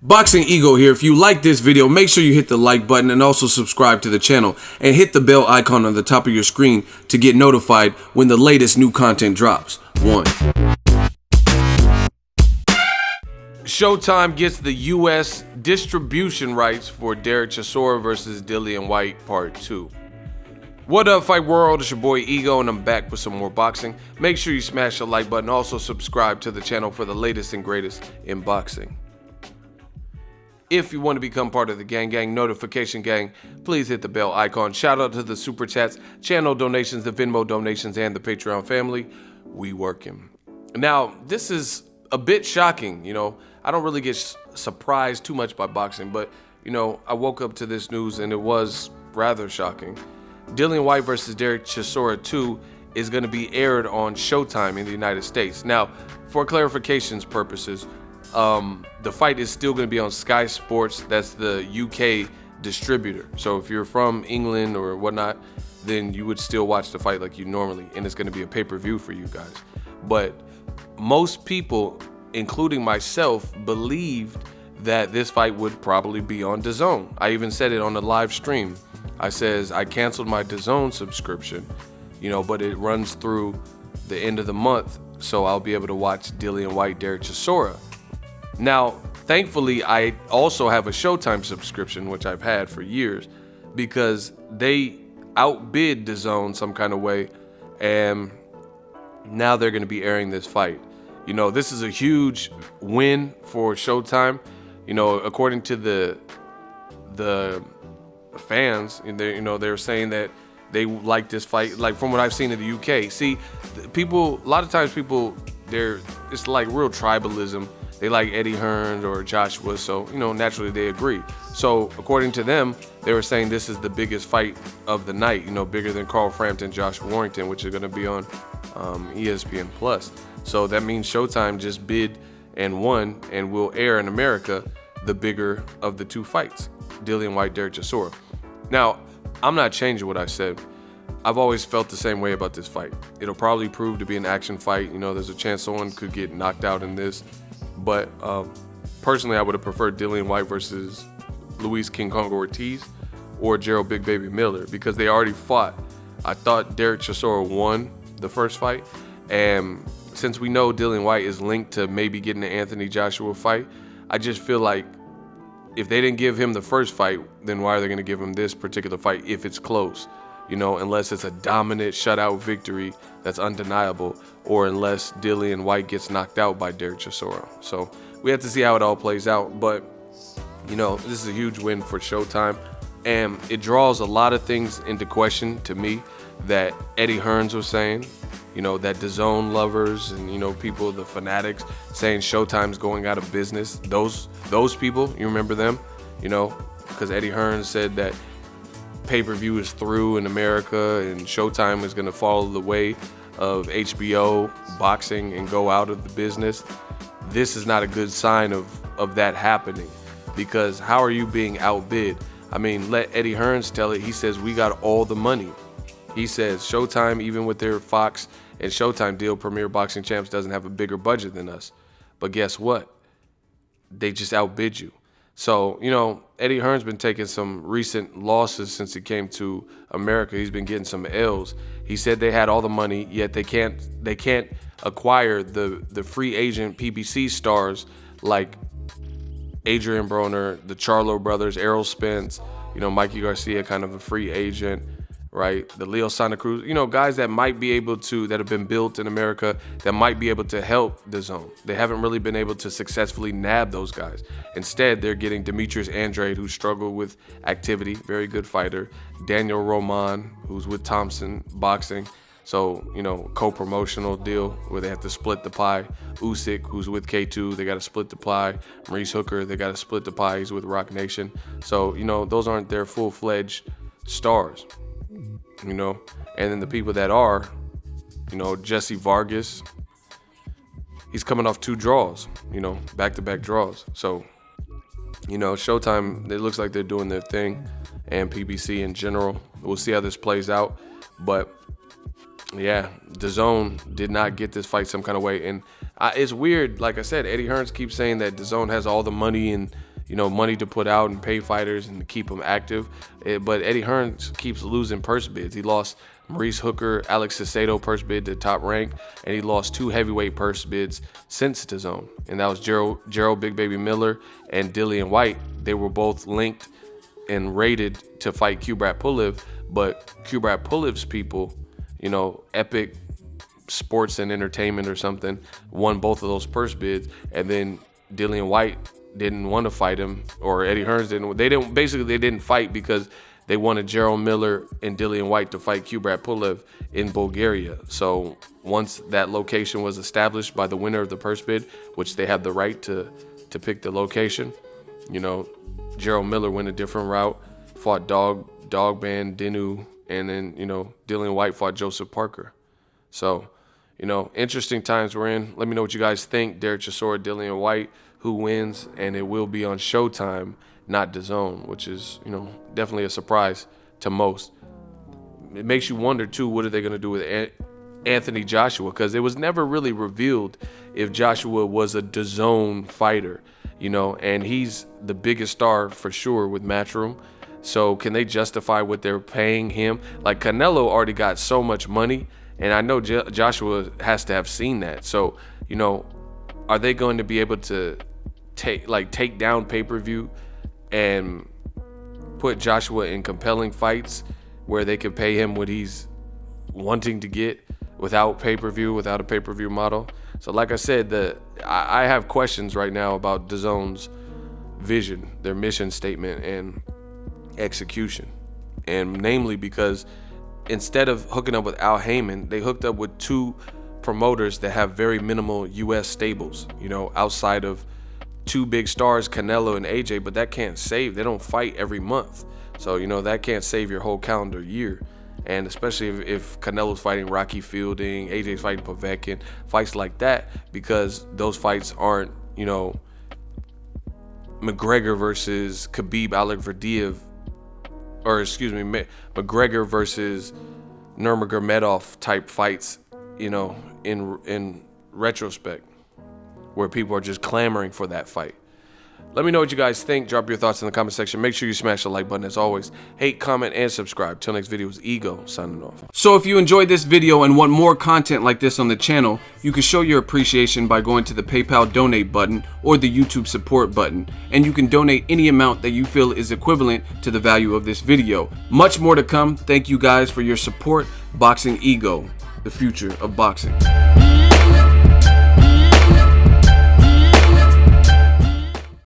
Boxingego here. If you like this video, make sure you hit the like button and also subscribe to the channel and hit the bell icon on the top of your screen to get notified when the latest new content drops. 1. Showtime gets the US distribution rights for DERECK Chisora versus DILLION Whyte Part 2. What up, Fight World? It's your boy Ego, and I'm back with some more boxing. Make sure you smash the like button. Also subscribe to the channel for the latest and greatest in boxing. If you want to become part of the gang notification gang, please hit the bell icon. Shout out to the super chats, channel donations, the Venmo donations, and the Patreon family. We working. Now, this is a bit shocking. I don't really get surprised too much by boxing, but I woke up to this news and it was rather shocking. DILLION Whyte versus DERECK Chisora 2 is going to be aired on Showtime in the United States. Now, for clarification's purposes, the fight is still going to be on Sky Sports. That's the UK distributor. So if you're from England or whatnot, then you would still watch the fight like you normally, and it's going to be a pay-per-view for you guys. But most people, including myself, believed that this fight would probably be on Dazn. I even said it on the live stream. I says I canceled my Dazn subscription, but it runs through the end of the month, so I'll be able to watch DILLION Whyte, DERECK Chisora. Now, thankfully, I also have a Showtime subscription, which I've had for years, because they outbid Dazn some kind of way, and now they're going to be airing this fight. This is a huge win for Showtime. According to the fans, they're saying that they like this fight, like from what I've seen in the UK. See, people, a lot of times people, it's like real tribalism. They like Eddie Hearn or Joshua, so naturally they agree. So according to them, they were saying this is the biggest fight of the night, bigger than Carl Frampton, Josh Warrington, which are going to be on ESPN Plus. So that means Showtime just bid and won and will air in America the bigger of the two fights, DILLION Whyte, DERECK Chisora. Now, I'm not changing what I said. I've always felt the same way about this fight. It'll probably prove to be an action fight. There's a chance someone could get knocked out in this. But personally, I would have preferred DILLION Whyte versus Luis King Kong Ortiz or Gerald Big Baby Miller, because they already fought. I thought DERECK Chisora won the first fight, and since we know DILLION Whyte is linked to maybe getting the Anthony Joshua fight, I just feel like if they didn't give him the first fight, then why are they going to give him this particular fight if it's close? Unless it's a dominant shutout victory that's undeniable, or unless DILLION Whyte gets knocked out by DERECK Chisora. So we have to see how it all plays out. But, this is a huge win for Showtime. And it draws a lot of things into question to me that Eddie Hearn was saying, that Dazn lovers and, people, the fanatics, saying Showtime's going out of business. Those people, you remember them? Because Eddie Hearn said that pay-per-view is through in America and Showtime is going to follow the way of HBO boxing and go out of the business. This is not a good sign of that happening, because how are you being outbid? I mean, let Eddie Hearn tell it. He says we got all the money. He says Showtime, even with their Fox and Showtime deal, Premier Boxing Champs doesn't have a bigger budget than us. But guess what? They just outbid you. So, Eddie Hearn's been taking some recent losses since he came to America. He's been getting some L's. He said they had all the money, yet they can't acquire the free agent PBC stars like Adrian Broner, the Charlo brothers, Errol Spence, Mikey Garcia, kind of a free agent, right? The Leo Santa Cruz, guys that might be able to, that have been built in America, that might be able to help Dazn. They haven't really been able to successfully nab those guys. Instead, they're getting Demetrius Andrade, who struggled with activity, very good fighter. Daniel Roman, who's with Thompson Boxing. So, co-promotional deal where they have to split the pie. Usyk, who's with K2, they got to split the pie. Maurice Hooker, they got to split the pie. He's with Rock Nation. So, those aren't their full-fledged stars. And then the people that are, Jesse Vargas, he's coming off 2 draws, back-to-back draws. So, Showtime, it looks like they're doing their thing, and PBC in general. We'll see how this plays out. But, yeah, Dazn did not get this fight some kind of way. And it's weird, like I said, Eddie Hearn keeps saying that Dazn has all the money and money to put out and pay fighters and to keep them active. But Eddie Hearns keeps losing purse bids. He lost Maurice Hooker, Alex Cicero purse bid to Top Rank, and he lost 2 heavyweight purse bids since DAZN, and that was Gerald Big Baby Miller and Dillion Whyte. They were both linked and rated to fight Kubrat Pulev, but Kubrat Pulev's people, Epic Sports and Entertainment or something, won both of those purse bids, and then Dillion Whyte didn't want to fight him, or Eddie Hearns didn't. They didn't fight because they wanted Gerald Miller and Dillion Whyte to fight Kubrat Pulev in Bulgaria. So once that location was established by the winner of the purse bid, which they have the right to pick the location, Gerald Miller went a different route, fought Dogban Dinu, and then, Dillion Whyte fought Joseph Parker. So, interesting times we're in. Let me know what you guys think. Derek Chisora, Dillion Whyte, who wins, and it will be on Showtime, not DAZN, which is, definitely a surprise to most. It makes you wonder, too, what are they going to do with Anthony Joshua? Because it was never really revealed if Joshua was a DAZN fighter, and he's the biggest star for sure with Matchroom. So can they justify what they're paying him? Like, Canelo already got so much money, and I know Joshua has to have seen that. So, are they going to be able to take down pay-per-view and put Joshua in compelling fights where they can pay him what he's wanting to get without pay-per-view, without a pay-per-view model? So like I said, I have questions right now about DAZN's vision, their mission statement, and execution. And namely because instead of hooking up with Al Heyman, they hooked up with 2 promoters that have very minimal U.S. stables, outside of 2 big stars, Canelo and AJ, but that can't save. They don't fight every month. So, that can't save your whole calendar year. And especially if Canelo's fighting Rocky Fielding, AJ's fighting Povetkin, fights like that, because those fights aren't, McGregor versus Khabib Alikverdiev, or excuse me, McGregor versus Nurmagomedov type fights, in retrospect, where people are just clamoring for that fight. Let me know what you guys think. Drop your thoughts in the comment section. Make sure you smash the like button as always. Hate, comment, and subscribe. Till next video, is Ego signing off. So if you enjoyed this video and want more content like this on the channel, you can show your appreciation by going to the PayPal donate button or the YouTube support button, and you can donate any amount that you feel is equivalent to the value of this video. Much more to come. Thank you guys for your support. Boxingego, the future of boxing.